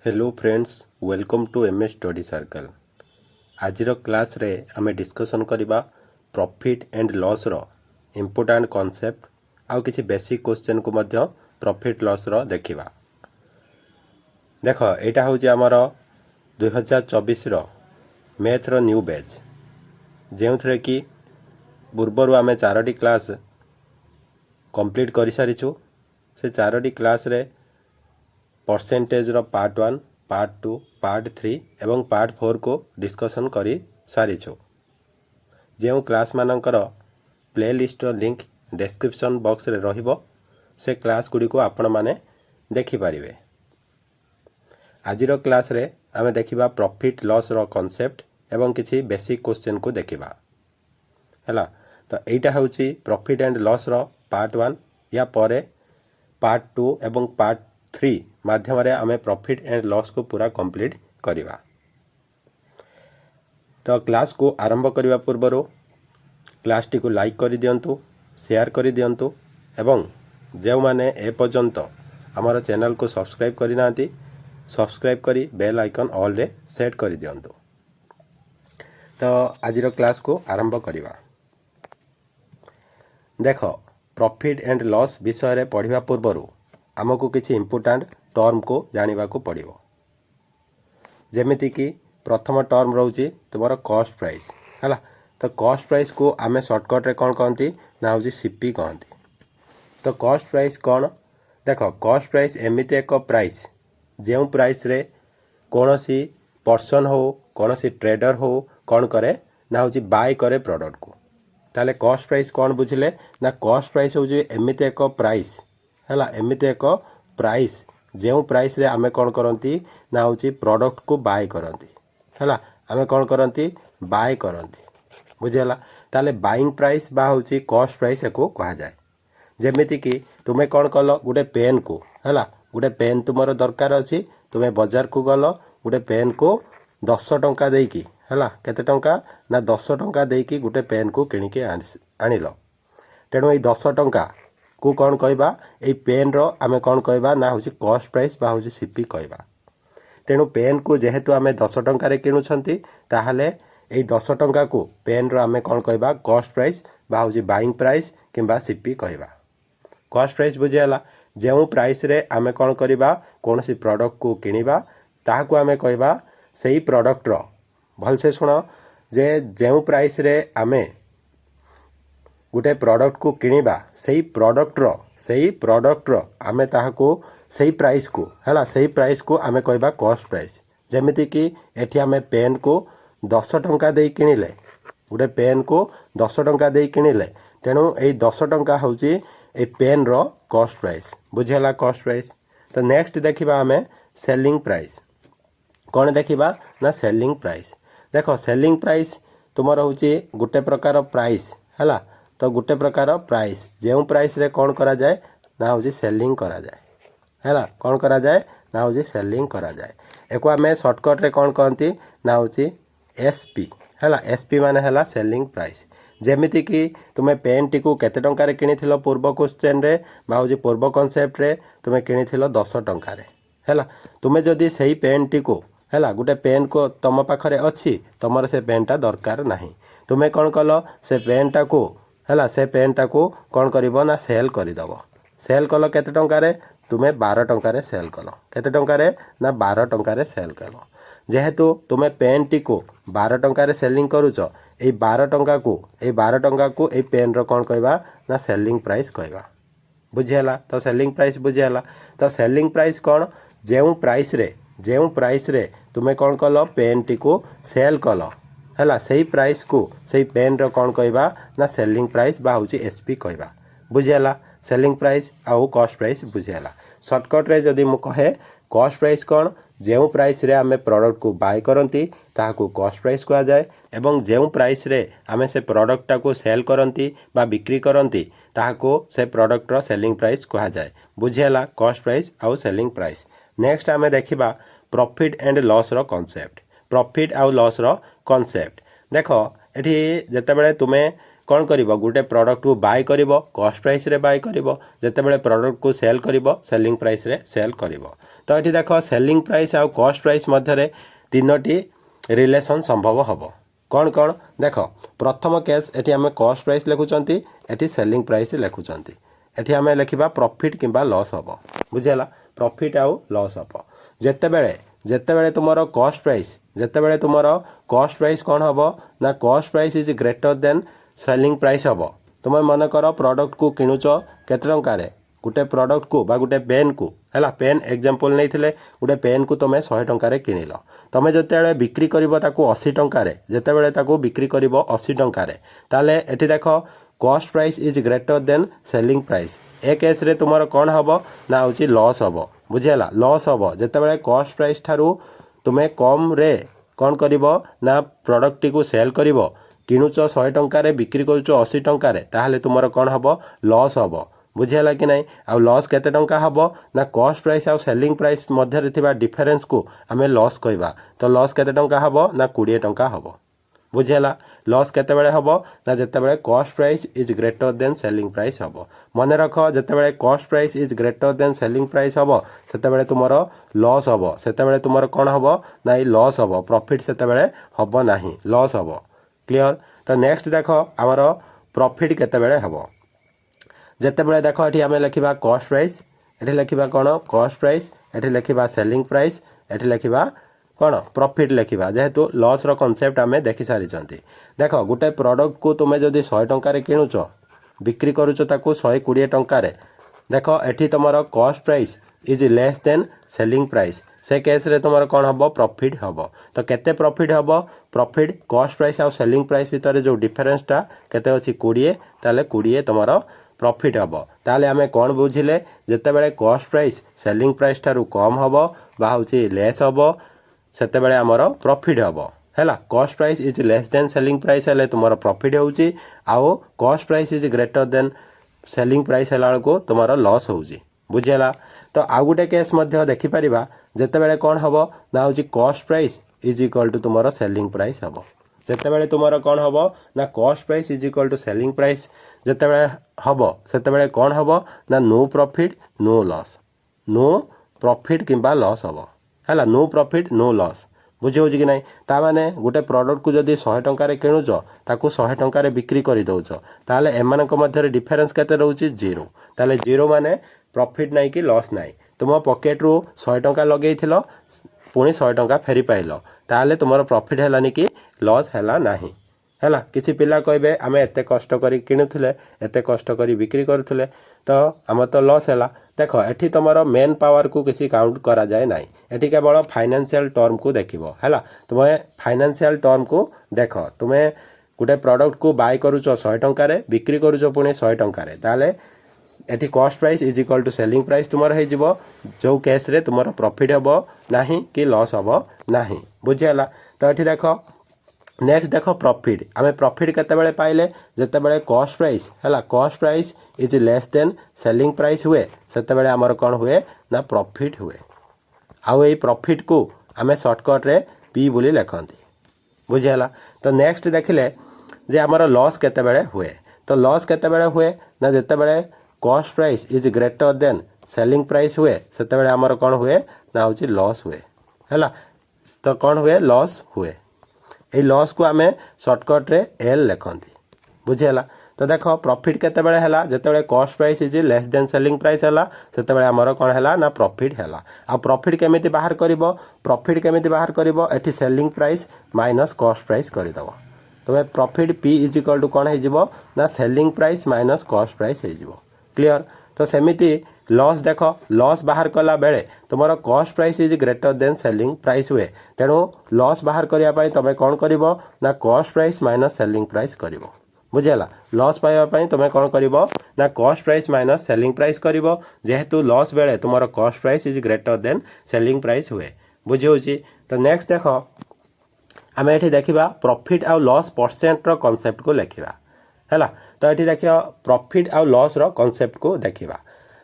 Hello friends, welcome to M S study circle. आज class रे आमे डिस्कसन करबा प्रॉफिट एंड लॉस रो इम्पोर्टेंट कॉन्सेप्ट आउ किछि बेसिक क्वेश्चन को मध्य प्रॉफिट लॉस रो देखिबा। देखो एटा होछि हमर 2024 रो मैथ रो न्यू बैच, जेउथरे कि पूर्वरु आमे 4टी क्लास कंप्लीट करि सारिछु। से 4टी क्लास रे परसेंटेज रो पार्ट 1, पार्ट 2, पार्ट 3 एवं पार्ट 4 को डिस्कसन करी सारिछु। जो क्लास मानकर प्लेलिस्ट रो लिंक डिस्क्रिप्शन बॉक्स रे रहिबो, से क्लास गुडी को आपण माने देखि परिबे। आज रो क्लास रे आमे देखिबा प्रॉफिट लॉस रो कांसेप्ट एवं किछि बेसिक क्वेश्चन को देखिबा हला। तो एटा होछि प्रॉफिट एंड लॉस रो पार्ट 1। या परे पार्ट 2 एवं पार्ट 3 माध्यम रे आमे प्रॉफिट एंड लॉस को पूरा कंप्लीट करिबा। तो क्लास को आरंभ करिबा पूर्वरो क्लास टी को लाइक करि दियंतु, शेयर करि दियंतु एवं जे माने ए पर्यंत हमर चैनल को सब्सक्राइब करि नांती, सब्सक्राइब करी बेल आइकन ऑल रे सेट करि दियंतु। तो आज रो क्लास को आरंभ करिबा। देखो प्रॉफिट एंड लॉस विषय रे पढ़िबा पूर्वरो आमको किछि इंपोर्टेंट टर्म को जानिबा को पड़िबो। जेमिति कि प्रथम टर्म रहउची तुमरो कॉस्ट प्राइस हला। तो कॉस्ट प्राइस को आमे शॉर्टकट रे कोन कहंती ना होची सीपी कहंती। तो कॉस्ट प्राइस कोन? देखो कॉस्ट प्राइस एमिति एक प्राइस जेउ प्राइस रे कोनोसी पर्सन हो, कोनोसी ट्रेडर हो कोन करे ना होची बाय करे प्रोडक्ट को। ताले कॉस्ट प्राइस कोन बुझिले ना कॉस्ट प्राइस होची एमिति एक प्राइस हला। एमिति एक प्राइस जेउ प्राइस रे आमे कोन करंती ना होची प्रोडक्ट को बाय करंती हला। आमे कोन करंती बाय करंती, बुझिला। ताले बाइंग प्राइस बा होची कॉस्ट प्राइस एको कहा जाय। जेमिति कि तुमे कोन कलो गुटे पेन को हला, गुटे पेन तुमरो दरकार अछि, तुमे बाजार को गलो गुटे पेन को 10 टंका देकी हला। केते टंका ना 10 टंका देकी गुटे पेन को किनि के आनिलो। तेणु ए 10 टंका को कौन कहबा ए पेन रो आमे कौन कहबा ना होची कॉस्ट प्राइस बा होची सीपी कहबा। तेणु पेन को जेहेतु आमे 10 टंका रे किनुछंती, ताहले ए 10 टंका को पेन रो आमे कौन कहबा कॉस्ट प्राइस बा होची बाइंग प्राइस किंबा सीपी कहबा। कॉस्ट प्राइस बुझियाला जेउ प्राइस रे आमे कौन करबा कोनसी प्रोडक्ट को किनिबा, ताहाको आमे कहबा सेही प्रोडक्ट रो। भल से सुनो जे जेउ प्राइस रे आमे गुटे प्रोडक्ट को किनिबा, सेही प्रोडक्ट रो आमे ताहाको सेही प्राइस को हला, सेही प्राइस को आमे कहबा कॉस्ट प्राइस। जेमिति कि एठी आमे पेन को 10 टंका देई किनिले, गुटे पेन को 10 टंका देई किनिले, तेणु ए 10 टंका होची ए पेन रो कॉस्ट प्राइस, बुझिला कॉस्ट प्राइस। तो नेक्स्ट देखिबा आमे सेलिंग प्राइस। कौन देखिबा ना सेलिंग प्राइस। देखो सेलिंग प्राइस तुमर होची गुटे प्रकार प्राइस हला। तो गुटे प्रकार प्राइस जेउ प्राइस रे कौन करा जाए ना होची सेलिंग करा जाए हला। कौन करा जाए ना होची सेलिंग करा जाए। एको आमे शॉर्टकट रे कौन कहंती ना होची एसपी हला। एसपी माने हला सेलिंग प्राइस। जेमिति कि तुमे पेन टी को केते टंका रे किनिथिलो पूर्व क्वेश्चन रे बा होची पूर्व कांसेप्ट रे तुमे किनिथिलो 10 टंका रे हला। तुमे जदी सेही पेन टी को हला, गुटे पेन को तम पाखरे अछि, तमर से पेन टा दरकार नाही, तुमे कौन कलो से पेन टा को हला, से पेन टा को कौन करिवो ना सेल करि दबो। सेल कलो केते टंका रे तुमे 12 टंका रे सेल कलो। केते टंका रे ना 12 टंका रे सेल कलो। जेहेतु तुमे पेन टी को 12 टंका रे सेलिंग करूचो, ए 12 टंका को ए पेन रो कौन कहबा ना सेलिंग प्राइस कहबा, बुझियाला। तो सेलिंग प्राइस बुझियाला। तो सेलिंग प्राइस कौन जेउ प्राइस रे तुमे कौन कलो पेन टी को सेल कलो हला, सेही प्राइस को सेही पेन रो कौन कहबा ना सेलिंग प्राइस बा होची एसपी कहबा, बुझियाला। सेलिंग प्राइस आउ कॉस्ट प्राइस बुझियाला। शॉर्टकट रे जदी मु कहे कॉस्ट प्राइस कौन जेउ प्राइस रे आमे प्रोडक्ट को बाय करंती ताहाको कॉस्ट प्राइस कहा जाए, एवं जेउ प्राइस रे आमे से प्रोडक्ट टा को सेल करंती बा बिक्री करंती ताहाको से प्रोडक्ट रो सेलिंग प्राइस कहा जाए, बुझियाला। कॉस्ट प्राइस आउ सेलिंग प्राइस। नेक्स्ट आमे देखिबा प्रॉफिट एंड लॉस रो कांसेप्ट। प्रॉफिट आउ लॉस रो कांसेप्ट देखो एठी जेते बेले तुमे कौन करिवो गुटे प्रोडक्ट को बाय करिवो कॉस्ट प्राइस रे बाय करिवो जेतेबेले प्रोडक्ट को सेल करिवो सेलिंग प्राइस रे सेल करिवो। तो एठी देखो सेलिंग प्राइस आ कॉस्ट प्राइस मध्य रे तीनोटी रिलेशन संभव हबो। कौन कौन देख प्रथम केस एठी आमे कॉस्ट प्राइस लिखुचंती एठी सेलिंग प्राइस लिखुचंती एठी आमे लिखिबा प्रॉफिट किंबा लॉस हबो बुझिला प्रॉफिट आउ लॉस हबो जेतेबेले जेतेबेले तुमरो कॉस्ट प्राइस कौन हबो ना cost price is greater than selling price हबो। तुम मन कर प्रोडक्ट को किणुच केते टंका रे गुटे प्रोडक्ट को बा गुटे पेन को हैला पेन एग्जांपल नहीं थिले गुटे पेन को तुम 100 टंका रे किनिलो तुम जेतेबेले बिक्री करिवो ताको 80 टंका रे जेतेबेले ताको बिक्री करिवो 80 टंका रे ताले एठी देखो cost price is greater than selling price A case रे तुमरो कोन हबो ना होची लॉस हबो बुझिला लॉस हबो जेतेबेले कॉस्ट प्राइस थारू तुमे कम रे कोन करिवो ना प्रोडक्ट को सेल करिवो किणुच 100 टंका रे बिक्री करूच 80 टंका रे ताहले तुमरो कोन हबो लॉस हबो बुझिला कि नहीं आ लॉस केते टंका हबो ना कॉस्ट प्राइस आ सेलिंग प्राइस मध्य रे थिबा डिफरेंस को आमे लॉस कहबा तो लॉस केते टंका हबो ना 20 टंका हबो बुझिला लॉस केते बेले हबो ना जेतेबेले cost price is greater than selling price हबो मने रख जेतेबेले cost price is greater than selling price हबो सेतेबेले तुमरो लॉस हबो सेतेबेले तुमरो कोन हबो ना ई लॉस हबो प्रॉफिट सेतेबेले हबो नाही लॉस हबो क्लियर। तो नेक्स्ट देखो हमरो प्रॉफिट केते बेले हबो जेतेबेले देखो एठी हमें लिखिबा कॉस्ट प्राइस एठी लिखिबा कोन कॉस्ट प्राइस एठी लिखिबा सेलिंग प्राइस एठी लिखिबा कौन प्रॉफिट लिखा जेहेतु लॉस रो कॉन्सेप्ट आमे देखि सारी देख गोटे प्रोडक्ट को तुम्हें जदि 100 टंका किणुच बिक्री करुच ताकू 120 टंका देख एठी तुमर cost price is less than selling price से केस रे तुमर कौन हम प्रॉफिट हम तो केते प्रॉफिट हम प्रॉफिट कॉस्ट प्राइस आ सेलिंग प्राइस भितर जो डिफरेंसटा केते अछि 20 ताले 20 तुमर प्रॉफिट हम ताले आमे कौन बुझिले जेतेबेले कॉस्ट प्राइस सेलिंग प्राइस ठारू कम हम बा होछि लेस हम सेतेबेले आमर प्रॉफिट हबो हैला cost price is less than selling price हेले तुमर प्रॉफिट होउची आउ cost price is greater than selling price हेला को तुमर लॉस होउची बुझिला। तो आउ गुटे केस मध्य देखि परिबा जेतेबेले कोन हबो ना होची cost price is equal to तुमर सेलिंग प्राइस हबो जेतेबेले तुमर कोन हबो ना cost price is equal to selling price जेतेबेले हबो सेतेबेले कोन हबो ना no profit no loss no profit किंबा लॉस हबो हैला नो प्रॉफिट नो लॉस बुझे हो कि नहीं ता माने गोटे प्रोडक्ट को जदि 100 टंका किणुच ताकू 100 टंका बिक्री कर दौच ताले एमानक मध्य डिफरेंस केते रहउची 0 ताले 0 माने प्रॉफिट नहीं कि लॉस नहीं तुम पॉकेट रू 100 टंका लगेई थिलो पुणी 100 टंका फेरी पाइल ताले तुमर प्रॉफिट हैलानी कि लॉस हैला नाही हैला किछि पिला कहबे आमे एते कष्ट करी किनुथिले एते कष्ट करी बिक्री करथिले तो आम तो लॉस हैला देख एठी तुमर मेन पावर को किसी काउंट करा जाए नाही एठी केवल फाइनेंशियल टर्म को देखिबो हैला तुमे फाइनेंशियल टर्म को देख तुमे गोटे प्रोडक्ट को बाय करूच 100 टंका बिक्री करूच पुणी 100 टंका ताले एठी cost price is equal to selling price तुमर हे जिवो जो केस रे तुमर प्रॉफिट हबो नाही कि लॉस हबो नाही बुझियाला। तो एठी देखो नेक्स्ट देख प्रॉफिट आमे प्रॉफिट केतेबेले पाइले जेतेबेले कॉस्ट प्राइस हैला cost price is less than selling price हुए सेतेबेले हमर कोन हुए ना प्रॉफिट हुए आउ ए प्रॉफिट को आमे शॉर्टकट रे पी बोली लिखंती बुझियाला। तो नेक्स्ट देखिले जे हमर लॉस केतेबेले हुए तो लॉस केतेबेले हुए ना जेतेबेले cost price is greater than selling price हुए सेतेबेले हमर कोन हुए ना होची लॉस हुए हैला तो कोन हुए लॉस हुए ए लॉस को आमे शॉर्टकट रे एल लिखंती बुझियाला। तो देख प्रॉफिट केतेबेले हैला जेतेबेले cost price is less than selling price हैला सेतेबेले हमर कोन हैला ना प्रॉफिट हैला आ प्रॉफिट केमिति बाहर करिवो एठी selling price minus cost price करिदबो तमे profit P is equal to कोन हे जिवो ना selling price minus cost price हे जिवो क्लियर। तो सेमिति लॉस देख लॉस बाहर कला बेले तुमर cost price is greater than selling price हुए तेणु लॉस बाहर करिया पई तमे कोन करिवो ना cost price minus selling price करिवो बुझियाला लॉस पाइबा पई तमे कोन करिवो ना cost price minus selling price करिवो जेहेतु लॉस बेले तुमर cost price is greater than selling price हुए बुझी होची। तो नेक्स्ट देख आमे एठी देखिबा प्रॉफिट आ लॉस परसेंट रो कांसेप्ट को लेखिबा हैला। तो एठी देखियो प्रॉफिट आ लॉस रो कांसेप्ट को देखिबा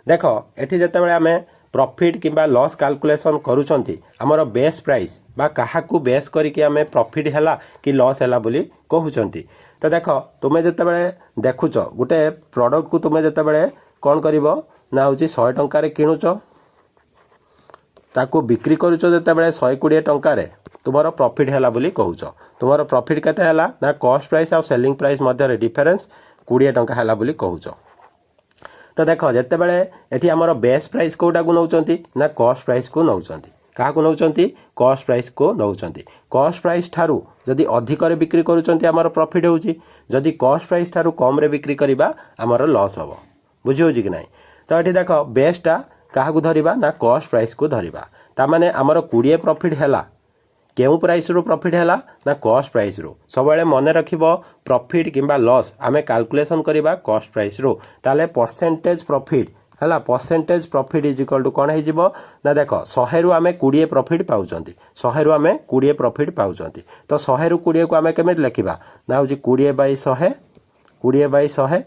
देख एठी जेतेबेले आमे प्रॉफिट किंबा लॉस कैलकुलेशन करूछंती हमर बेस प्राइस बा काहाकू बेस करिके हमें प्रॉफिट हैला कि लॉस हैला बोली कहउछंती। तो देख तुमे जते बेले देखुछ गुटे प्रोडक्ट को तुमे जते बेले कोन करिवो ना होची 100 टंका रे किनुछ ताकू बिक्री करूछ जते बेले 120 टंका रे तुमरो प्रॉफिट हैला बोली कहउछ। तुमरो प्रॉफिट केते हैला ना कॉस्ट प्राइस और सेलिंग प्राइस मध्य रे डिफरेंस 20 टंका हैला बोली कहउछ। तो देख जिते बड़े ये आमर बेस प्राइस कौटा को नौकरी ना कॉस्ट प्राइस को नौकरी क्या नौकरी कॉस्ट प्राइस को नौकरी। कॉस्ट प्राइस ठारू जदि अधिक बिक्री करुँच प्रॉफिट होची जदि कॉस्ट प्राइस ठारू कम रे बिक्री करबा आमर लॉस हम बुझी हो कि नहीं। तो ये देख बेसटा क्या धरवा ना कॉस्ट प्राइस को धरवा ताने आमर 20 प्रॉफिट है केउ प्राइस रू प्रॉफिट हैला ना कॉस्ट प्राइस रू सब मन रखिबो प्रॉफिट किंबा लॉस आमे कैलकुलेशन करबा कॉस्ट प्राइस रू ताले परसेंटेज प्रॉफिट हैला percentage profit is equal to कोन हे जिवो ना देखो 100 रू आमे 20 प्रॉफिट पाउचंती 100 रू आमे 20 प्रॉफिट पाउचंती। तो 100 रू 20 को आमे केमिति लिखिबा ना होजी 20/100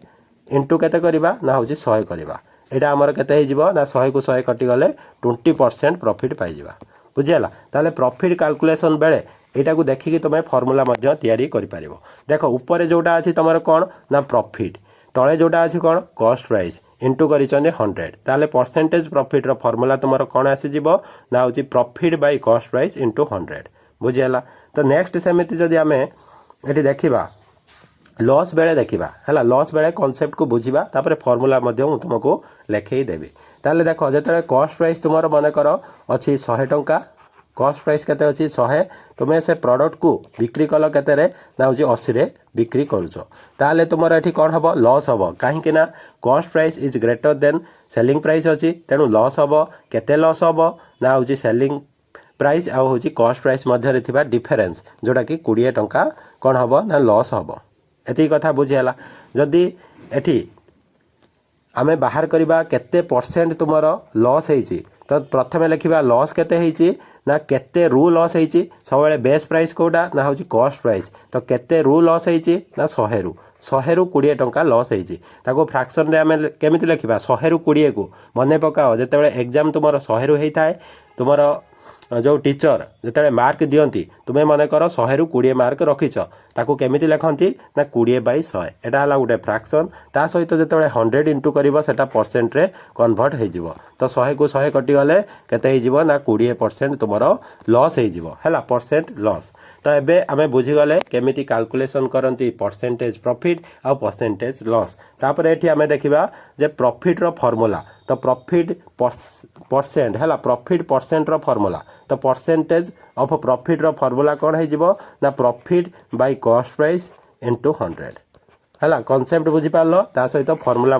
इंटू केते करबा ना होजी 100 करबा एटा हमर केते हे जिवो ना 100 को 100 कटि गले 20% प्रॉफिट पाइ जिवा बुझीगला। ताले प्रॉफिट कैलकुलेशन बेले यहाँ को देखिकी तुम फर्मूला तैयारी कर पारिबो। देख ऊपर जोटा अच्छी तुम कौन ना प्रॉफिट तले जोटा अच्छी कौन कॉस्ट प्राइस इंटू कर 100 ताले परसेंटेज प्रॉफिट रो फर्मूला तुम कौन आसीजिवो ना होची profit by cost price into 100 बुझीगला। तो नेक्स्ट सेमिति जदि आमे एठी देखिबा लॉस बेले देखिबा हैला लॉस बेले कॉन्सेप्ट को बुझिबा तापर फर्मूला तुमको लेखई देबी। ताले देखो जेते कॉस्ट प्राइस तुमर मन कर अच्छी 100 टंका कॉस्ट प्राइस केते अच्छी 100 तुम्हें से प्रोडक्ट को बिक्री कल केते रे ना होची 80 रे बिक्री करूछ ताले तुमर एठी कोन हबो लॉस हबो काहे ना cost price is greater than selling price अच्छी तेणु लॉस हबो केते लॉस हबो ना होची सेलिंग प्राइस आ होची कॉस्ट प्राइस मध्य रे थिबा डिफरेंस जोटा कि 20 टंका कोन हबो ना लॉस हबो एति कथा बुझियाला। जदि एठी आमे बाहर करबा केते परसेंट तुमर लॉस हेची तो प्रथमे लिखिबा लॉस केते हेची ना केते रू लॉस हेची सबले बेस प्राइस कोडा ना होची कॉस्ट प्राइस तो केते रू लॉस हेची ना 100 रू 20 टंका लॉस हेची ताको फ्रैक्शन रे आमे केमिति लिखिबा 100 रू 20 को मने पकाओ जेतेबेले एग्जाम तुमर 100 रू हेइथाय तुमर जो टीचर जिते मार्क दियंती तुम्हें मन कर 100 रू 20 मार्क रखीच ताकू केमिति लिखती ना 20/100 एटा हला गोटे फ्रैक्शन ता सहित जो 100 इंटू कर सेटा परसेंट रे कन्वर्ट हो तो 100 को 100 कटि गले केते हो ना 20% तुमर लॉस हो परसेंट लॉस। तो एबे आमे बुझीगले केमिति कैलकुलेशन करती परसेंटेज प्रॉफिट आ परसेंटेज लॉस। तापर एठी आमे देखिबा जे प्रॉफिट रो फार्मूला तो प्रॉफिट परसेंट है प्रॉफिट परसेंट रो फार्मूला तो परसेंटेज ऑफ प्रॉफिट रो फार्मूला कौन हो ना profit by cost price into 100 है कॉन्सेप्ट बुझीपार ता सहित फार्मूला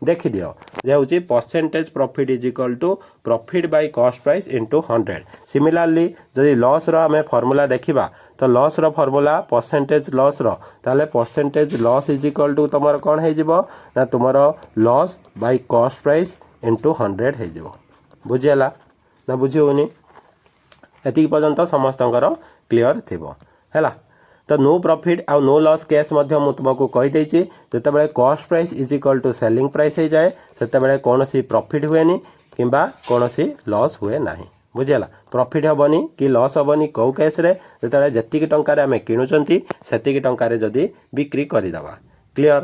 देखी दियो जे हूँ percentage profit is equal to profit by cost price into 100। Similarly जदि लॉस रो आमे फार्मूला देखिबा तो लॉस रो फार्मूला परसेंटेज लॉस रो ताले percentage loss is equal to तुमर कौन हो ना तुमर loss by cost price into 100 हो बुझीगला ना बुझी होनी एति पर्यंत समस्तंकर क्लियर थिबो हैला। तो नो प्रॉफिट आउ नो लॉस केस मध्य मु तुमको कहि देछि जेतेबेले cost price is equal to selling price हो जाए सेतेबेले कोनोसी प्रॉफिट हुएनी किंबा कोनोसी लॉस हुए नाही बुझियला। प्रॉफिट हेबनी कि लॉस हेबनी कौ केस रे जेतेबेले जतिक टंका रे आमे किनुचंती सेतिक टंका रे जदी बिक्री करि दवा क्लियर।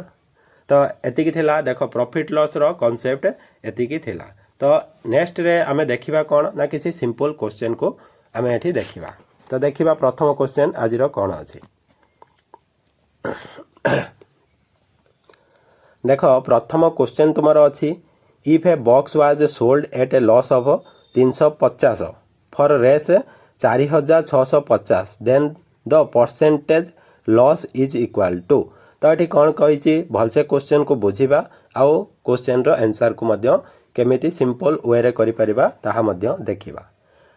तो एतिकी थिला देखो प्रॉफिट लॉस रो कांसेप्ट एतिकी थिला। तो नेक्स्ट रे आमे देखिबा कोन ना किसी सिंपल क्वेश्चन को आमे एठी देखिबा। तो देखिबा प्रथम क्वेश्चन आज रो कोन अछि देखो प्रथम क्वेश्चन तुमर अछि if a box was sold at a loss of 350 for रेस 4650 then the percentage loss is equal to. तो ये कौन कही भलसे क्वेश्चन को बुझा आउ क्वेश्चन रो आंसर को मध्य केमिति सिंपल वे रे करि परिबा ताहा मध्य देखिबा।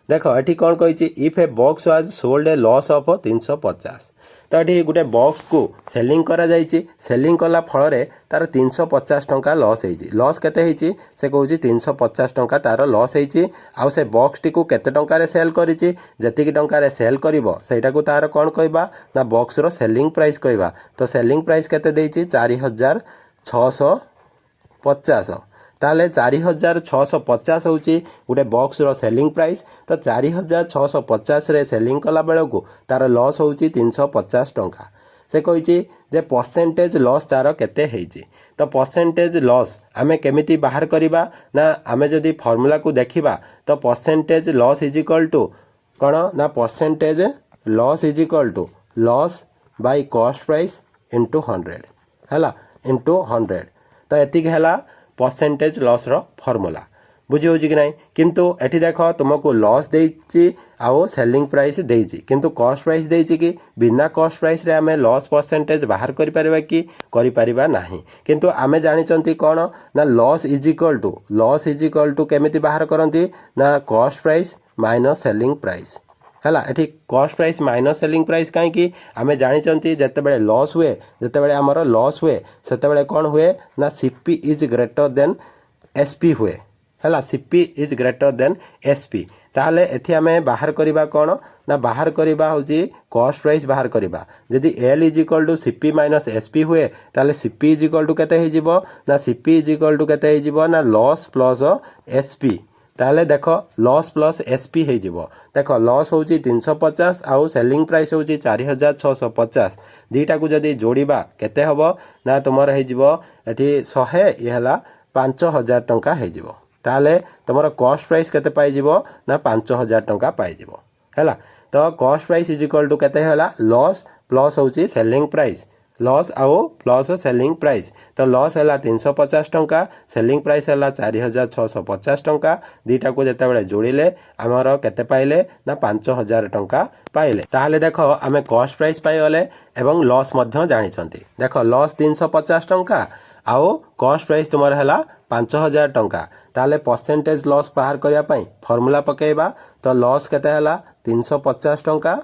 देखो ये कौन कही if a box was sold A loss of 350 तो ये गोटे बॉक्स को सेलिंग करा जाइए सेलिंग कला फल तार 350 टंका लॉस होती लॉस केते से कहूँ 350 टंका तार लॉस होती आउ से बॉक्स टी को केते टंका सेल करिछि जेतिकी टंका सेल करिवो सेटा को तार कौन कहबा ना बॉक्स रो सेलिंग प्राइस कहबा। तो सेलिंग प्राइस केते देइछि 4650 ताले 4650 होची गोटे बॉक्स रो सेलिंग प्राइस तो 4650 रे सेलिंग कला बेल को तार लॉस होची 350 टंका से कही जे परसेंटेज लॉस तार केते हेची तो परसेंटेज लॉस आमे केमिति बाहर करिबा ना आमे जदि फार्मूला को देखिबा तो percentage loss is equal to कौन ना percentage loss is equal to loss by cost price into 100 है इंटू 100 तो एतिक है परसेंटेज लॉस रो फार्मूला बुझी हो कि नहीं किंतु एठी देख तुमको लॉस देछि आउ सेलिंग प्राइस देछि किंतु कॉस्ट प्राइस देछि कि बिना कॉस्ट प्राइस रे आमे लॉस परसेंटेज बाहर करि परिबा कि करि परिबा नाही किंतु आमे जानि चंती कोन ना लॉस इज इक्वल टू केमिति बाहर करंती ना cost price minus selling price है एठी cost price minus selling price कहीं आमे जानी जिते बड़े लॉस हुए जिते बड़े आमर लॉस हुए से कौन हुए ना CP is greater then SP हुए है CP is greater then SP ताहले एठी आमे बाहर करिबा कौन ना बाहर करिबा होची कॉस्ट प्राइस बाहर करिबा जदि L is equal to CP minus SP हुए ताहले सीपी इज इक्वल टू केते हे जिवो ना सीपी इज इक्वल टू केते हे जिवो ना लॉस प्लस एसपी ताहले देख लॉस प्लस एसपी हे जिवो देख लॉस होची 350 आउ सेलिंग प्राइस होची 4650 दीटा को जदि जोड़िबा केते हबो ना तुमर हे जिवो एठी 100 ये हला 5000 टंका हे जिवो ताहले तुमर कॉस्ट प्राइस केते पाई जिवो ना 5000 टंका पाई जिवो हैला तो cost price is equal to केते हला लॉस प्लस होची सेलिंग प्राइस लॉस आउ प्लस सेलिंग प्राइस तो लॉस है 350 टंका सेलिंग प्राइस है 4650 टंका दीटा को जिते बड़े जोड़िले आमर केते पाइले ना 5000 टंका पाइले ताहले देख आमे कॉस्ट प्राइस पाइले एवं लॉस मध्य जानिछंती देख लॉस 350 टंका आउ कॉस्ट प्राइस तुमर है 5000 टंका ताहले परसेंटेज लॉस बाहर करिया पई फार्मूला पकेइबा तो लॉस केते है 350 टंका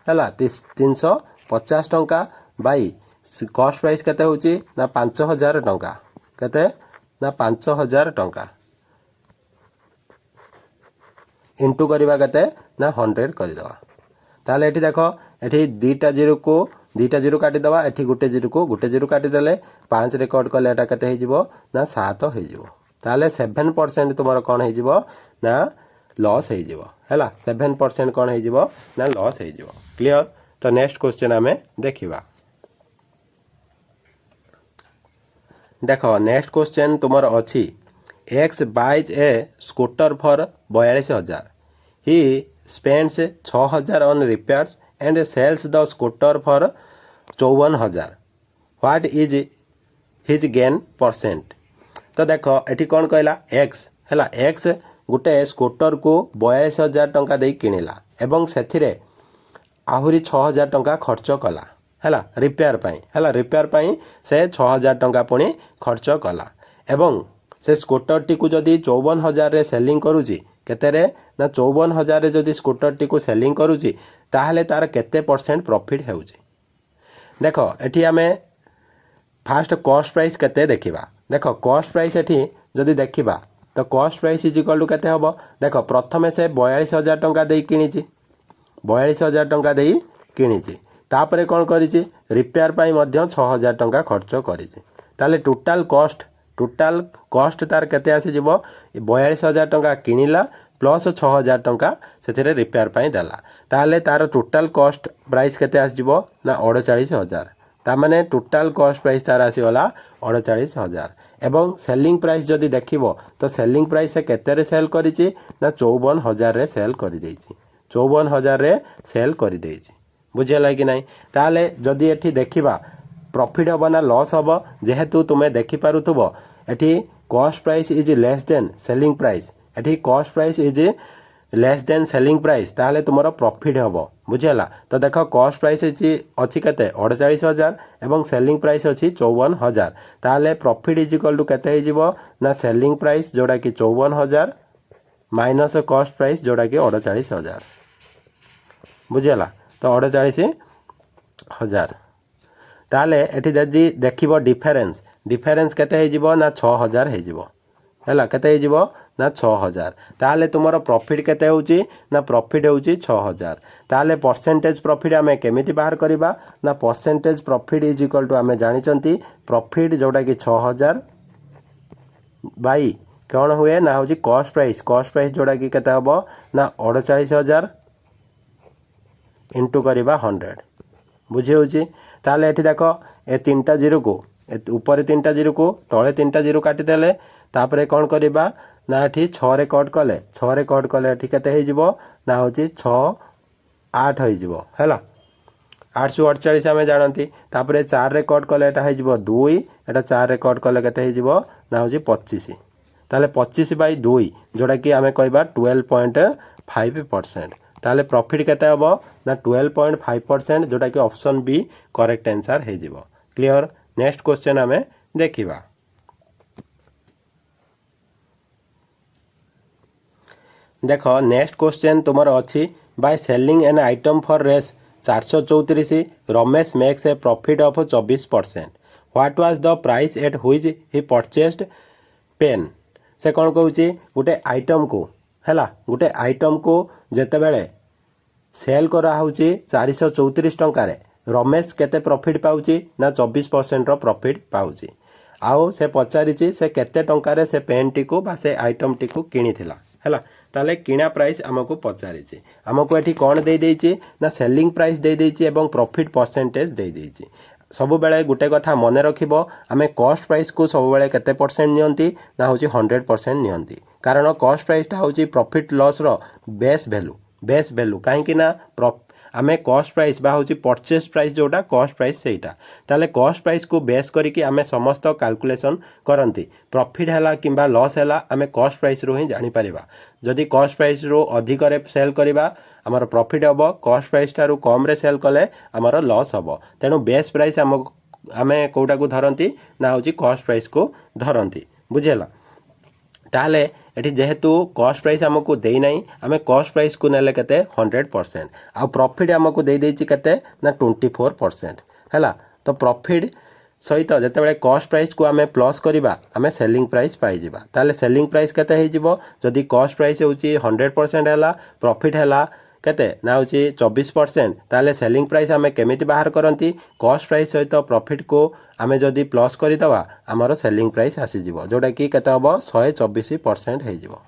है 350 टंका बाई कॉस्ट प्राइस केते होची ना 5000 टंका केते ना 5000 टंका इंटू करिबा केते ना 100 करिदवा ताले एठी देखो एठी दीटा जीरो काटी दवा एठी गुटे जीरो काटी देले 5 रेकॉर्ड कले एटा केते हे जिवो ना 7 हे जिवो ताले 7% तुमर कोन हे जिवो ना लॉस हे जिवो हैला 7% कोन हे जिवो ना लॉस हे जिवो क्लियर तो नेक्स्ट क्वेश्चन हमें देखिबा देखो नेक्स्ट क्वेश्चन तुमर अच्छी X buys a scooter for 42,000 he spends 6,000 on repairs and sells the scooter for 54,000 what is his gain percent तो देख एटी कौन कहला एक्स है एक्स गोटे स्कूटर को 42,000 टंका दे किनिला एवं से आहुरी 6,000 टंका खर्च कला है रिपेयर पाई से 6,000 टंका पुणी खर्च कला एवं से स्कूटर टी को जदि 54,000 रे सेलिंग करूची केते रे ना 54,000 रे जदि स्कूटर टी को सेलिंग करूची ताहले तार केते परसेंट प्रॉफिट हेउची देखो एठी आमे फास्ट कॉस्ट प्राइस केते देखिबा देखो कॉस्ट प्राइस एठी जदि देखिबा तो cost price is equal to केते हबो देखो प्रथमे से 42,000 टंका देई किनिची 42,000 टंका देई किनिची तापरे कौन करिछि रिपेयर पाई मध्य 6,000 टंका खर्च करिछि ताले टोटल कॉस्ट तार केते आसी जिवो 42,000 टंका किनिला प्लस 6,000 टंका सेथिरे रिपेयर पाई देला ताले तार टोटल कॉस्ट प्राइस केते आसी जिवो ना 48,000 ता माने टोटल कॉस्ट प्राइस तार आसी गला 48,000 एवं सेलिंग प्राइस जदि देखिबो तो सेलिंग प्राइस से केते रे सेल करिछि ना 54,000 रे सेल करि देछि 54,000 रे सेल करि देछि बुझेला कि नहीं ताले जदि एठी देखिबा प्रॉफिट हबो ना लॉस हबो जेहेतु तुमे देखि पारुथबो एठी cost price is less than selling price एठी cost price is less than selling price ताले तुमरो प्रॉफिट हबो बुझेला तो देखो कॉस्ट प्राइस अछि केते 48,000 एवं सेलिंग प्राइस अछि 54,000 ताले प्रॉफिट इज इक्वल टू केते हे जिवो ना सेलिंग प्राइस जोड़ा कि 54,000 माइनस कॉस्ट प्राइस जोड़ा कि 48,000 बुझेला तो 48,000 ताले एठी जदि देखिबो डिफरेंस केते हे जिवो ना 6,000 हे जिवो हैला केते हे जिवो ना 6,000 ताले तुमरो प्रॉफिट केते होउची ना प्रॉफिट होउची 6,000 ताले परसेंटेज प्रॉफिट आमे केमिति बाहर करिबा ना percentage profit is equal to आमे जानि चंती प्रॉफिट जोटा कि 6,000 बाई कौन हुए ना हूँ कॉस्ट प्राइस जोड़ा कि केते हम ना 48,000 इंटू करवा 100 बुझी होची। ताले एठी देखो ए तीनटा जीरो को ऊपर तीनटा जीरो को तले तीनटा जीरो काटिदेले तापर कौन करवा ना एठी 6 रे कट कले एठी केते हो जिवो ना होची 6 8 हो जिवो हैला 848 आम जानती। तापर 4 रे कट कले एटा हो 2 एटा 4 रे कट कले केते हो जिवो ना होची 25 ताले 25/2 जोड़ा कि आम कहवा 12.5%। ताले प्रॉफिट केते हबो ना 12.5% जोटा कि ऑप्शन बी करेक्ट आंसर हे जिवो। क्लियर। नेक्स्ट क्वेश्चन आम देखिबा। देखो नेक्स्ट क्वेश्चन तुमर अच्छी by selling an item for रेस 434 Ramesh makes a profit of 24%। What was the price at which he purchased pen. से कौन कहूँ गोटे आइटम को हैला गोटे आइटम को जेते बेले सेल करा होची 434 टंकार रमेश केते प्रॉफिट पाउची ना 24% रो प्रॉफिट पाउची। आउ से पचारिची से केते टंकार से पेन टी को बा से आइटम टी को किनिथिला हैला ताले किना प्राइस आमको पचारिची। आमको एठी कौन दे देइची ना सेलिंग प्राइस दे देइची एवं प्रॉफिट परसेंटेज दे देइची। सब बेले गोटे कथा मन रखिबो आमे कॉस्ट प्राइस को सब बेले केते परसेंट नियंती ना होची 100% नियंती। कारण कॉस्ट प्राइस टा होची प्रॉफिट लॉस रो बेस वैल्यू कहीं ना आमे कॉस्ट प्राइस बा होची परचेस प्राइस जोटा कॉस्ट प्राइस सेटा ताले कॉस्ट प्राइस को बेस करिकि आमे समस्त कैलकुलेशन करंती। प्रॉफिट हैला किंबा लॉस हैला आमे कॉस्ट प्राइस रो ही जानि परिबा। जदि कॉस्ट प्राइस रो अधिक रे सेल करिबा हमर प्रॉफिट हबो कॉस्ट प्राइस टारू कम रे सेल कले हमर लॉस हबो। तेनु बेस प्राइस आमे कोटा को धरंती ना होची कॉस्ट प्राइस को धरंती बुझेला। ताले एठी जेहेतु कॉस्ट प्राइस आमको देई नाही आमे कॉस्ट प्राइस को नेले केते 100% आ प्रॉफिट आमको देई देइची केते ना 24% हैला। तो प्रॉफिट सहित जेते बेले कॉस्ट प्राइस को आमे प्लस करिबा आमे सेलिंग प्राइस पाई जिबा। ताले सेलिंग प्राइस केते हे जिवो जदि कॉस्ट प्राइस होची 100% हैला प्रॉफिट हैला केते ना होची 24% ताले सेलिंग प्राइस आमे केमिति बाहर करंती कॉस्ट प्राइस सहित प्रॉफिट को आमे जदि प्लस करि दवा हमर सेलिंग प्राइस आसी जिवो जोटा कि केते हबो 124% हे जिवो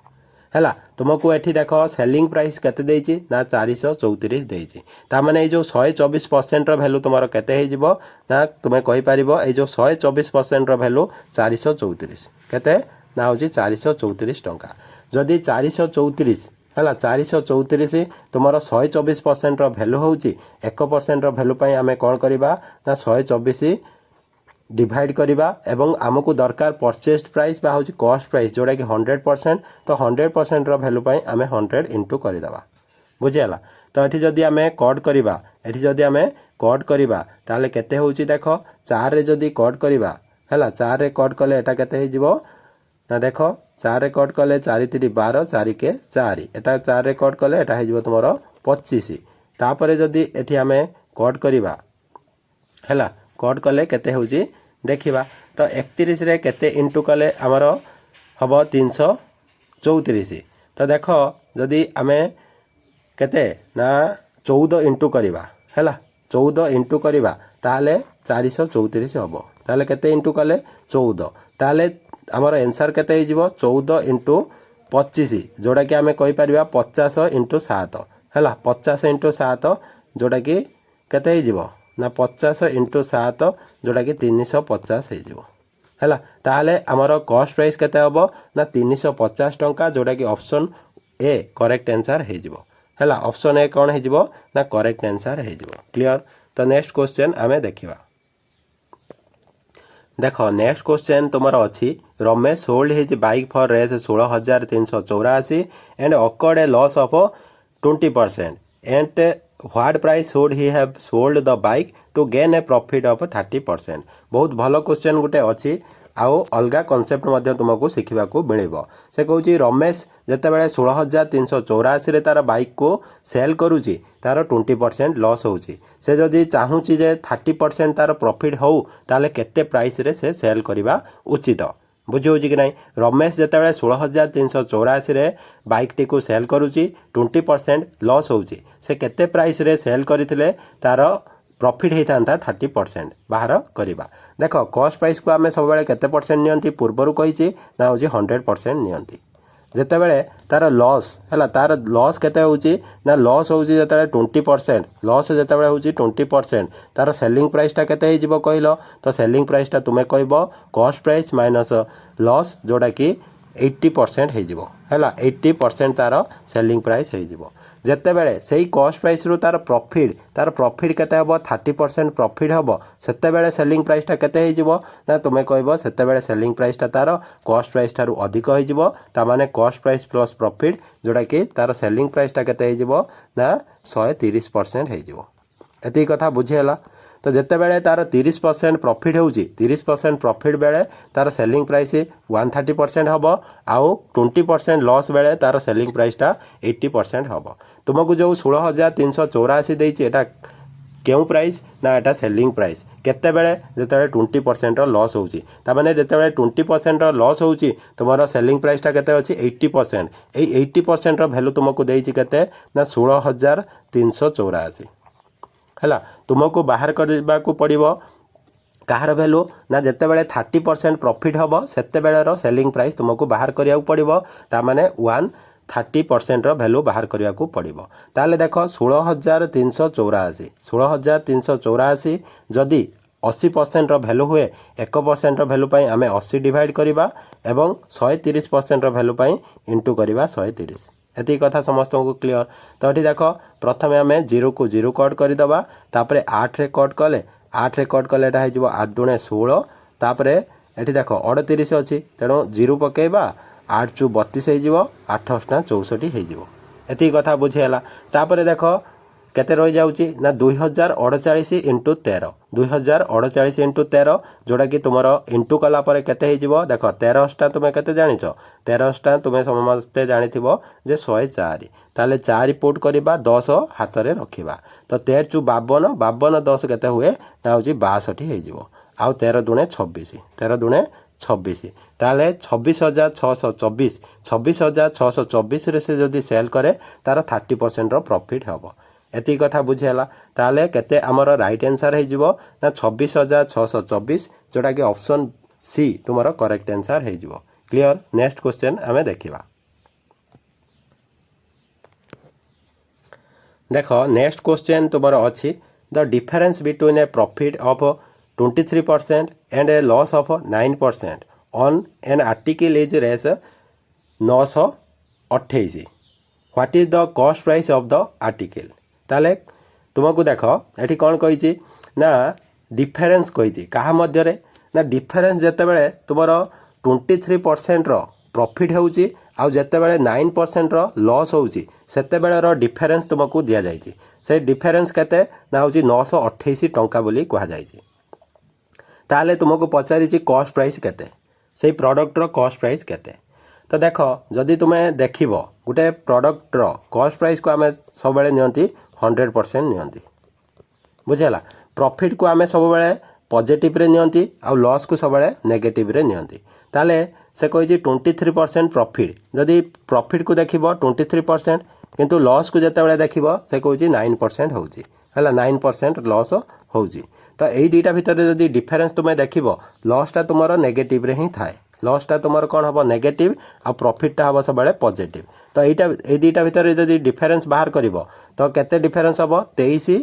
हैला। तुमको एठी देखो सेलिंग प्राइस केते देइची ना 434 देइची ता माने ए जो 124% रो वैल्यू तुमरो केते हे जिवो ना तुमे कहि परिबो ए जो 124% रो वैल्यू 434 केते ना होची 434 टंका। जदि 434 हैला 434 तुमर 124% रो वैल्यू होची 1% रो वैल्यू पई आमे कोन करिबा ना 124 डिवाइड करिबा एवं आमको दरकार परचेस्ड प्राइस बा होची कॉस्ट प्राइस जोड़ा कि 100% तो 100% रो वैल्यू पई आमे 100 इनटू करि दबा बुझियाला। तो एठी जदि आमे कट करिबा एठी जदि आमे कट करिबा ताले केते होची देखो 4 रे जदि कट करिबा हैला 4 रे कट कले एटा केते हे जिवो ना देखो 4 रे कट कले 4 3 12 4 के 4 एटा 4 रे कट कले एटा हे जिवो तुमरो 25 तापरे जदि एठी आमे कट करिबा हैला कट कले केते होची देखिबा। तो 31 रे केते इनटू कले हमर हबो 334। तो देखो जदि आमे केते ना 14 इनटू करिबा हैला 14 इनटू करिबा ताले 434 हबो ताले केते इनटू कले 14 ताले हमर आंसर केते हे जिवो 14 इनटू 25 जोड़ा कि आमे कहि परिबा 50 इनटू 7 हैला 50 इनटू 7 जोड़ा कि केते हे जिवो ना 50 इनटू 7 जोड़ा कि 350 हे जिवो हैला। ताले हमर कॉस्ट प्राइस केते हबो ना 350 टंका जोड़ा कि ऑप्शन ए करेक्ट आंसर हे जिवो हैला। ऑप्शन ए कोन हे जिवो ना करेक्ट आंसर हे जिवो। क्लियर। तो नेक्स्ट क्वेश्चन आमे देखिबा। देखो नेक्स्ट क्वेश्चन तुमर अच्छी Ramesh hold his bike for Rs 16,384 and accord a loss of 20% and what price should he have sold the bike to gain a profit of 30%। बहुत भलो question गुटे अच्छी आउ अलगा कॉन्सेप्ट मध्य तुमको शिखा मिल। से कहूँ रमेश जितेबाला 16,384 तार बाइक को सेल करुच्ची तार 20% लॉस होची से जदि चाहूँगी जे 30% तार प्रॉफिट हो ताले केते प्राइस रे से सेल करवा उचित बुझी कि नहीं। रमेश जितेबाला 16,384 बाइक टी को सेल करुच्ची 20% लॉस होची से केते प्राइस रे सेल करथिले तार प्रॉफिट होता 30% बाहर करवा देख कॉस्ट प्राइस को आम सब केते परसेंट नियंती पूर्वर कही ना हूँ 100% नियंती जितेबाला तार लॉस है तार लॉस केते होची ना लॉस होची जितेबाला 20% लॉस जितेबाला होची 20% तार सेलिंग प्राइसटा केते हो कहल तो सेलिंग प्राइसटा तुम्हें कहब कॉस्ट प्राइस माइनस लॉस जोड़ा कि 80% हो है 80% तार सेलिंग प्राइस हो जितेबाला से कॉस्ट प्राइस रू तार प्रॉफिट केते हम 30% प्रॉफिट हम सेतेबाला सेलिंग प्राइसटा केते हो ना तुम्हें कहब सेतेबाला सेलिंग प्राइसटा तार कॉस्ट प्राइस ठारू अधिक हो तामाने कॉस्ट प्राइस प्लस प्रॉफिट जोड़ा कि तार सेलिंग प्राइसटा केते हो ना 130% हो एति कथा बुझीगला तो जितेबाला तार 30% प्रॉफिट होची 30% प्रॉफिट बेले तार सेलिंग प्राइस 130% हम आउ 20% लॉस बेले तार सेलिंग प्राइसटा 80% हम तुमको जो 16,384 देती एटा क्यों प्राइस ना एटा सेलिंग प्राइस केते बेले जितेबाला 20% लॉस होची तामाने जितेबाला 20% लॉस होची तुमरो सेलिंग प्राइसटा केते अछि 80% एई 80% वैल्यू तुमको देती केते ना 16,384 है तुमको बाहर करने को पड़ो कहार वैल्यू ना जितेबाला 30% प्रॉफिट हम सेतेबेलर सेलिंग प्राइस तुमको बाहर करिया पड़ो तामाने 130% वैल्यू बाहर करिया पड़ो ताले देख 16,384 जदि 80% वैल्यू हुए 1% वैल्यू आम 80 डिवाइड करवा एवं 130% वैल्यू इंटू करवा 130 एति कथा समस्त को क्लियर तो ये देख प्रथम आम 0 को 0 कट करदे तापर 8 रे कट कले 8 रे कट कले 8 दुणे 16 तापर ये देख 38 अच्छी तेणु 0 पकेबा 8 चु 32 हो 8 8 64 हो एति कथा बुझीगला तापर देख केते रही जाउची ना 2048 इंटू 13 2048 इंटू 13 जोड़ा कि तुम इंटू कला पर केते हो देख 13टा तुम्हें केते जानिच 13टा तुम्हें समस्ते जानिथिबो जे 104 ताले 4 पुट करवा 10 हाथ रे रखिबा तो 13 चु 52 52 10 केते हुए ना होची 62 हो आउ 13 दुणे 26 13 दुणे 26 ताले 26,624 रे से जदि सेल करे तार 30% रो प्रॉफिट हबो एति कथा बुझीगला ताले केते आमर राइट आंसर हो ना 26,624 जोटा कि ऑप्शन सी तुमर करेक्ट आंसर हो क्लियर नेक्स्ट क्वेश्चन आमे देखिबा देख नेक्स्ट क्वेश्चन तुमर अच्छी the difference between a profit of 23% and a loss of 9% on an article is Rs 928 what is the cost price of the article ताले तुमको देख ये कौन कही ना डिफरेंस कही क्या मध्य ना डिफरेंस जितेबाला तुम 23% प्रॉफिट होची आउ जितेबाला 9% लॉस होची सेतेबेलर डिफरेंस तुमको दि जाइए से डिफरेंस केते ना होची 928 टंका बोली कहा जाइए ताले तुमको पचारि कॉस्ट प्राइस केते से प्रोडक्टर कॉस्ट प्राइस केते तो देख जदि तुम्हें देख गोटे प्रोडक्टर कॉस्ट प्राइस को आम सब नियंती 100% नियंती बुझेगा प्रॉफिट को आम सब पॉजिटिव रे नियंती आउ लॉस को सब नेगेटिव रे नियंती ताले से कही 23% प्रॉफिट जदि प्रॉफिट को देख 23% किंतु लॉस को जिते देख से कही 9% होची है 9% लॉस होची तो यही दुईटा भितर जदि डिफरेंस तुम्हें देख लॉसटा तुम नेगेटिव रे ही थाए लॉसटा तुम कौन हम नेगेटिव आ प्रॉफिटटा हम सब पॉजिटिव तो यही दुईटा भितर जदि डिफरेंस बाहर कर तो केते डिफरेंस हम 23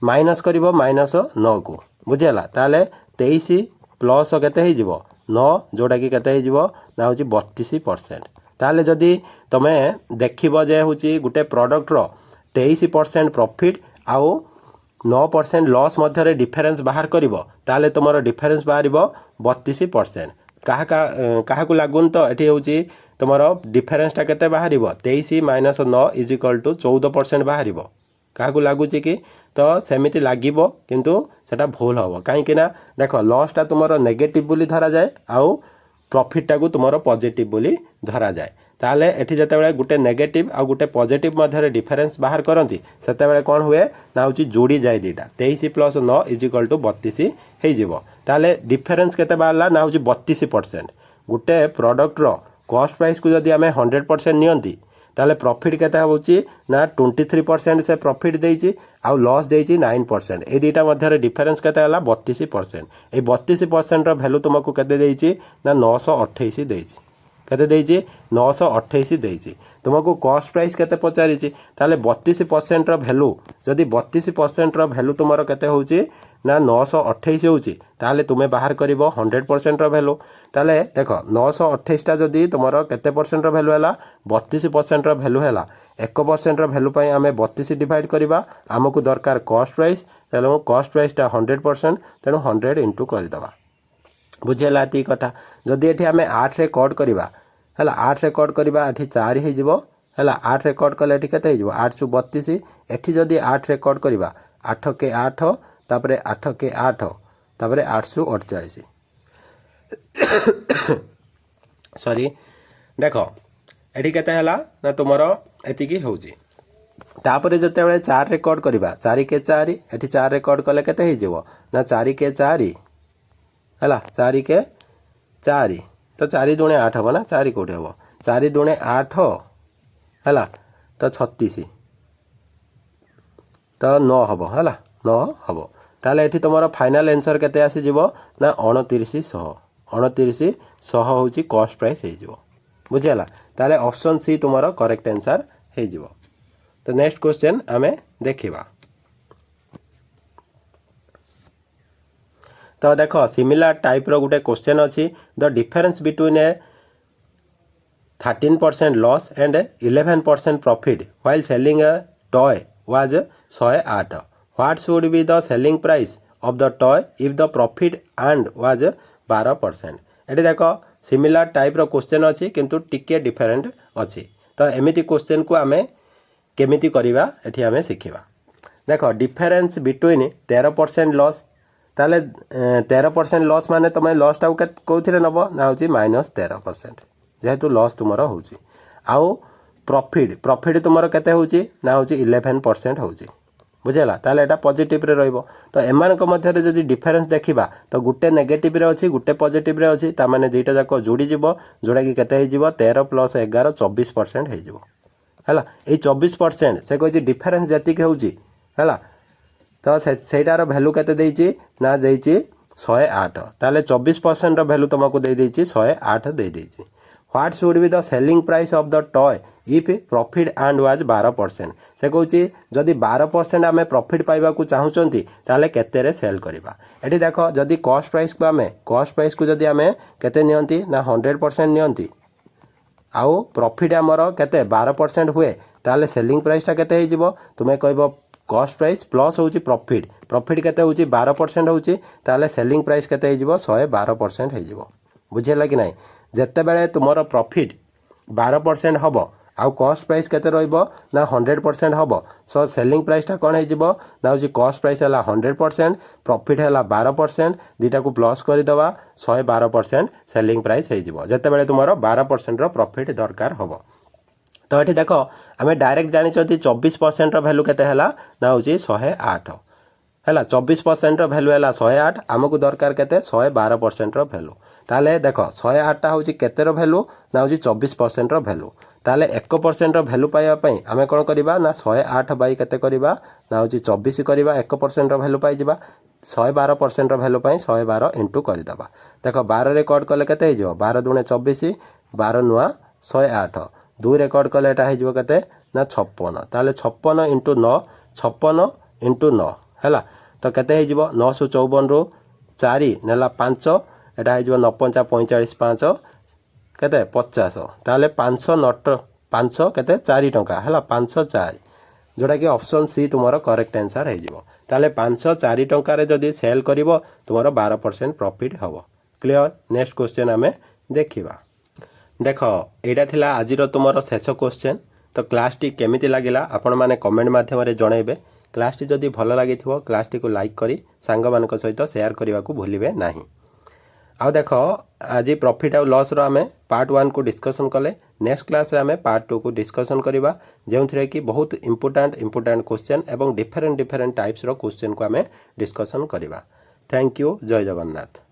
माइनस कर -9 को बुझेगा ताले 23 प्लस केते हो 9 जोटा कि केते हो ना हूँ 32% ताले जदि तुम्हें देखिबो जे हूँ गोटे प्रोडक्टर 23% प्रॉफिट आउ 9% लॉस मध्य डिफरेंस बाहर कर ताले तुम डिफरेंस बाहर 32% क्या लगुन तो ये हूँ तुम डिफरेंसटा केते बाहर 23 - 9 = 14% बाहर क्या लगुच कि तो सेमिति लागिबो किंतु सेटा भूल हम कहीं देख लॉसटा तुम नेगेटिव बोली धरा जाए आउ प्रॉफिटटा को तुम पॉजिटिव बोली धरा जाए ताले एठी जते गोटे नेगेटिव आ गोटे पॉजिटिव मध्य डिफरेंस बाहर करती से कौन हुए ना हूँ जोड़ी जाए दीटा 23 + 9 = 32 हो ताले डिफरेंस केते बाहरला ना हूँ 32% गोटे प्रोडक्टर कॉस्ट प्राइस को जदि आम 100% नियंती ताले प्रॉफिट केते होउची ना 23% से प्रॉफिट देइची आ लॉस देइची 9%। ए दुटा मध्य डिफरेंस केते हला 32%। ए 32% रो वैल्यू तुमको केते देइची ना 928 देइची। केते देइची 928 देइची। तुमको कॉस्ट प्राइस केते पचारिची ताले 32% रो वैल्यू जदि 32% रो वैल्यू तुमरो केते होउची ना 928 होउची ताले तुमे बाहर करिवो 100% रो वैल्यू। ताले देखो 928 टा जदि तुमरो केते परसेंट रो वैल्यू हला 32% रो वैल्यू हला 1% रो वैल्यू पई हमें 32 डिवाइड करिबा हमकु दरकार कॉस्ट प्राइस ताले कॉस्ट प्राइस टा 100% तेनु 100 इनटू करि दबा। बुझेला ती कथा जदि एठी हमें 8 रे कोड करिबा हला 8 रे कोड करिबा एठी 4 हे जिवो हला 8 रे कोड कले एठी केते हे जिवो 8 * 32 एठी जदि 8 रे कोड करिबा 8 के 8 तापरे 8 के 8 तापरे 848 सॉरी देखो एठी केते हला ना तुमरो एतिकी होउची तापरे जते बेले 4 रे कोड करिबा 4 के 4 एठी 4 रे कोड कले केते हे जिवो ना 4 के 4 हला 4 के 4 तो 4 दूणे 8 हबो ना 4 कोठे हबो 4 दूणे 8 हला तो 36 तो 9 हबो हला 9 हबो ताले एठी तुमरो फाइनल आंसर केते आसी जिवो ना 2900 होची कॉस्ट प्राइस हे जिवो। बुझियाला ताले ऑप्शन सी तुमरो करेक्ट आंसर हे जिवो। तो नेक्स्ट क्वेश्चन आमे देखिबा। तो देखो सिमिलर टाइप रो गुटे क्वेश्चन अछि the difference between A 13% loss and 11% profit while selling a toy was 108 what should be the selling price of the toy if the profit and was 12%। Eighty देखो similar type रो question अछि किंतु टिके different अछि। तो एमिति question को आमे केमिति करिबा एठी आमे सिखिबा। देखो डिफरेंस बिटवीन 13% लॉस ताले 13% लॉस माने तुम लॉस टा कौथिरे नब ना होची -13% जेहेतु लॉस तुमरो होची आउ प्रॉफिट तुमरो केते होची ना होची 11% होची। बुझेला ताले एटा पॉजिटिव रे रहइबो। तो एमान को मध्य रे जदी डिफरेंस देखिबा तो गुटे नेगेटिव रे अछि गुटे पॉजिटिव रे अछि ता माने दुईटा जाको जोडी जिवो जोडा कि केते हे जिवो 13 + 11 24% हे जिवो हला। ए 24% से कहछि डिफरेंस जति के होची हला तो सेटार वैल्यू केते देइची ना देइची 108 ताले 24% रो वैल्यू तुमको दे देइची 108 दे देइची। What should be the selling price of the toy if profit and was 12% से कहछि जदि 12% आमे प्रॉफिट पाइबा को चाहुचंती ताले केते रे सेल करबा। एठी देखो जदि कॉस्ट प्राइस को जदि आमे केते नियंती ना 100% नियंती आउ प्रॉफिट हमरो केते 12% हुए ताले सेलिंग प्राइस ता केते हे जिवो तुमे कहबो कॉस्ट प्राइस प्लस होची प्रॉफिट केते होची 12% होची ताले सेलिंग प्राइस केते हे जिवो 112% हे जिवो। बुझेला कि नाही जत्ते बेले तुमरो प्रॉफिट 12% हबो आउ कॉस्ट प्राइस केते रहइबो ना 100% हबो सो सेलिंग प्राइस ता कोन हे जिवो ना होची कॉस्ट प्राइस हला 100% प्रॉफिट हला 12% दीटा को प्लस करि दवा 112% सेलिंग प्राइस हे जिवो जत्ते बेले तुमरो 12% रो प्रॉफिट दरकार हबो। तो ये देख आम डायरेक्ट जानी 24% वैल्यू केते हला ना होची 108 है 24% वैल्यू है 108 आमको दरकार केते 112% वैल्यू ताले देख 108 टा होची केते रो वैल्यू ना होची 24% वैल्यू ताले 1% वैल्यू पाइबा पई आमे कोन करबा ना 108 बाई केते करबा ना होची 24 करबा 1% वैल्यू पाई जिबा 112% वैल्यू पई 112 इनटू कर दबा। देख 12 रे कट कले केते हे जो 12 दूने 24 12 नुआ 108 2 रे कट कले एटा हे जो केते ना 56 ताले 56 इनटू 9 56 इनटू 9 हैला तो केते हे जिवो 954 रो 4 नेला 5 एटा हे जिवो 9 45 5 केते 50 ताले 500 नट 500 केते 4 टंका हैला 504 जोटा कि ऑप्शन सी तुम्हारा करेक्ट आंसर है जिवो ताले 504 टंका रे जदी सेल करिवो तुम्हारा 12% प्रॉफिट हबो। क्लियर। नेक्स्ट क्वेश्चन आमे देखिबा। देखो एटा थिला आजिरो तुम्हारा शेष क्वेश्चन तो क्लास टी केमिति लागिला आपण माने कमेंट माध्यम रे जणाइबे। क्लास टी जदी भलो लागिथिवो क्लास टी को लाइक करी सांग मानक सहित शेयर करबा को भूलिबे नाही। आउ देखो आज प्रॉफिट आउ लॉस रो आमे पार्ट 1 को डिस्कशन कले नेक्स्ट क्लास रे आमे पार्ट 2 को डिस्कशन करिबा जेउथरे कि बहुत इंपोर्टेंट क्वेश्चन एवं डिफरेंट टाइप्स रो क्वेश्चन को आमे डिस्कशन करिबा। Thank you. जय जगन्नाथ।